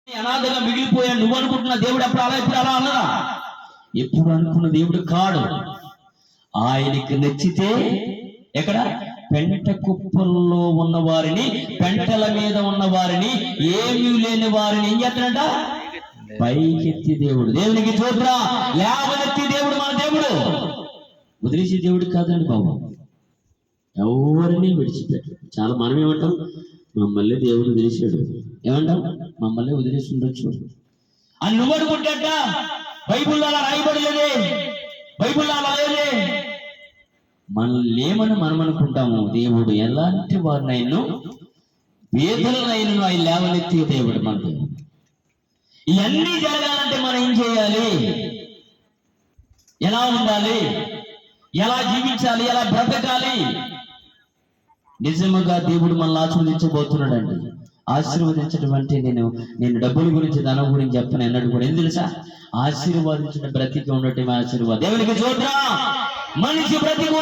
అనాథగా మిగిలిపోయా నువ్వు అనుకుంటున్న దేవుడు ఎప్పుడు అలా అన్నదా? ఎప్పుడు అనుకున్న దేవుడు కాడు. ఆయనకి నచ్చితే ఎక్కడ పెంట కుప్పల్లో ఉన్న వారిని, పెంటల మీద ఉన్న వారిని, ఏమీ లేని వారిని ఏం చేస్తాడంట? పైకెత్తి దేవుడు. దేవునికి చూద్దా లేవనెత్తి దేవుడు మన దేవుడు. వదిలేసే దేవుడు కాదండి బాబు. ఎవరిని విడిచిపెట్టాడు. చాలా మనం ఏమంటాం? మమ్మల్ని దేవుడు వదిలేసాడు. ఏమంటాం? మమ్మల్ని వదిలేసి ఉండొచ్చు అని నువ్వు అనుకుంటాట. బైబుల్లో అలా రాయబడలేదే, బైబుల్లో అలా లేదే. మనల్ని ఏమని మనం అనుకుంటాము? దేవుడు ఎలాంటి వారినైనా పేదలనైనా ఆయన లేవనెత్తి దేవుడు మన దేవుడు. ఇవన్నీ జరగాలంటే మనం ఏం చేయాలి? ఎలా ఉండాలి? ఎలా జీవించాలి? ఎలా బ్రతకాలి? నిజముగా దేవుడు మనల్ని ఆశీర్వదించబోతున్నాడండి. ఆశీర్వదించడం అంటే నేను డబ్బుల గురించి, ధనం గురించి చెప్పను అన్నట్టు కూడా. ఏం తెలుసా? ఆశీర్వాదించిన బ్రతికి ఉండటం ఆశీర్వాదం. దేవునికి చూద్దా మనిషి బ్రతికి